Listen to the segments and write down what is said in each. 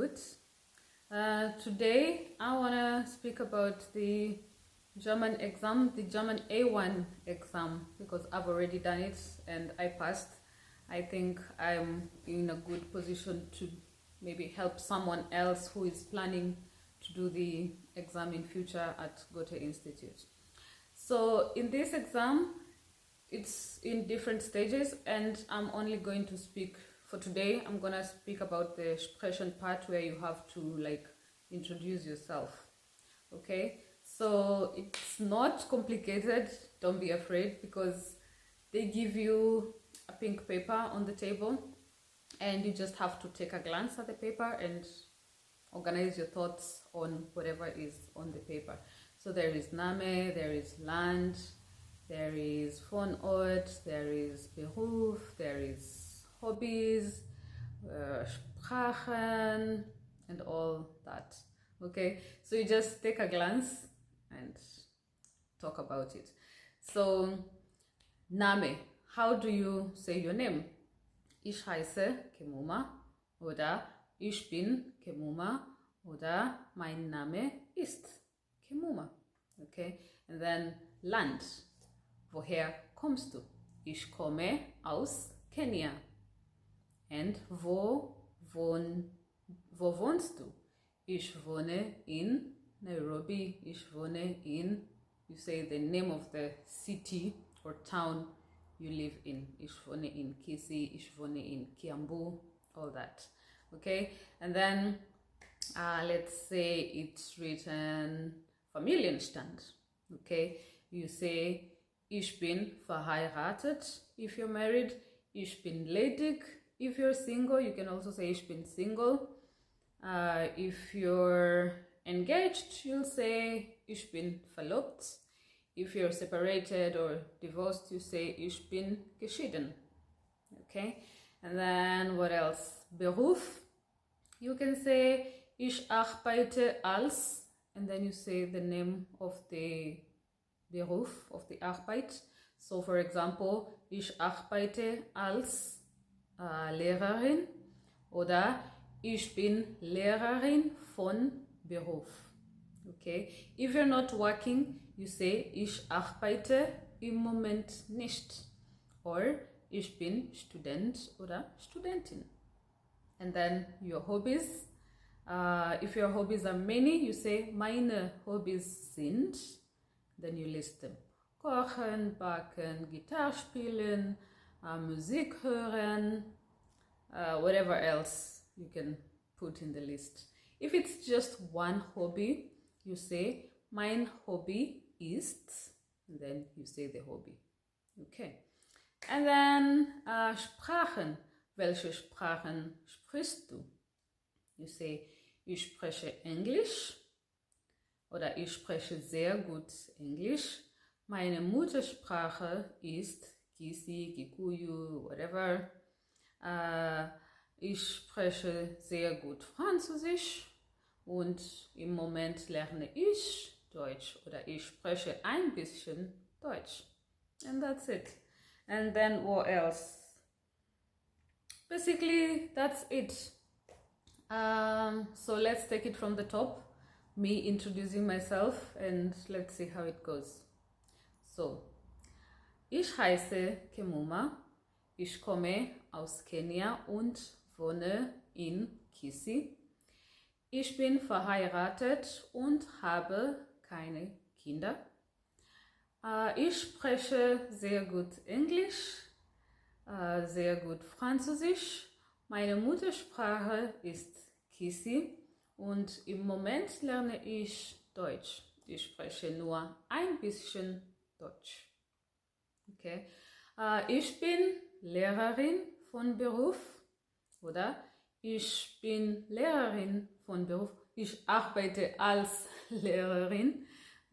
good. Today I want to speak about the German exam, the German A1 exam, because I've already done it and I passed. I think I'm in a good position to maybe help someone else who is planning to do the exam in future at Goethe Institute. So in this exam, it's in different stages, and I'm only going to speak for today. I'm gonna speak about the sprechen part where you have to introduce yourself. Okay, so it's not complicated, don't be afraid, because they give you a pink paper on the table and you just have to take a glance at the paper and organize your thoughts on whatever is on the paper. So there is Name, there is Land, there is Wohnort, there is Beruf, there is Hobbys, Sprachen, and all that. Okay, so you just take a glance and talk about it. So, Name, how do you say your name? Ich heiße Kemuma oder ich bin Kemuma oder mein Name ist Kemuma. Okay, and then Land. Woher kommst du? Ich komme aus Kenia. And wo wohnst du? Ich wohne in Nairobi. Ich wohne in, you say the name of the city or town you live in. Ich wohne in Kisii, ich wohne in Kiambu, all that. Okay, and then let's say it's written Familienstand. Okay, you say ich bin verheiratet if you're married, ich bin ledig if you're single. You can also say ich bin single. If you're engaged, you'll say ich bin verlobt. If you're separated or divorced, you say ich bin geschieden. Okay, and then what else? Beruf. You can say ich arbeite als, and then you say the name of the Beruf, of the Arbeit. So for example, ich arbeite als Lehrerin oder ich bin Lehrerin von Beruf. Okay, if you're not working, you say ich arbeite im Moment nicht, or ich bin Student oder Studentin. And then your hobbies. If your hobbies are many, you say meine Hobbys sind. Then you list them. Kochen, backen, Gitarre spielen, Musik hören, whatever else you can put in the list. If it's just one hobby, you say mein Hobby ist, and then you say the hobby. Okay. And then Sprachen. Welche Sprachen sprichst du? You say ich spreche Englisch oder ich spreche sehr gut Englisch. Meine Muttersprache ist Kisii, Kikuyu, whatever. Ich spreche sehr gut Französisch und im Moment lerne ich Deutsch oder ich spreche ein bisschen Deutsch. And that's it. And then what else? Basically, that's it. So let's take it from the top. Me introducing myself, and let's see how it goes. So, ich heiße Kemuma, ich komme aus Kenia und wohne in Kisii. Ich bin verheiratet und habe keine Kinder. Ich spreche sehr gut Englisch, sehr gut Französisch. Meine Muttersprache ist Kisii und im Moment lerne ich Deutsch. Ich spreche nur ein bisschen Deutsch. Okay. Ich bin Lehrerin von Beruf oder ich bin Lehrerin von Beruf. Ich arbeite als Lehrerin.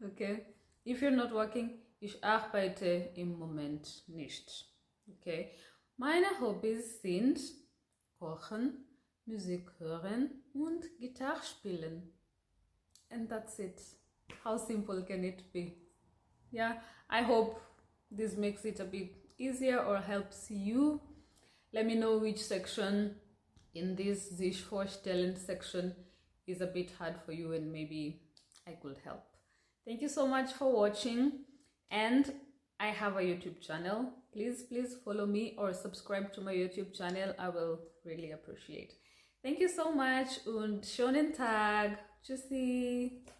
Okay. If you're not working, ich arbeite im Moment nicht. Okay. Meine Hobbys sind Kochen, Musik hören und Gitarre spielen. And that's it. How simple can it be? Yeah, I hope this makes it a bit easier or helps you. Let me know which section in this Sich Vorstellen section is a bit hard for you, and maybe I could help. Thank you so much for watching, and I have a YouTube channel. Please follow me or subscribe to my YouTube channel. I will really appreciate. Thank you so much und schönen Tag. Tschüssi.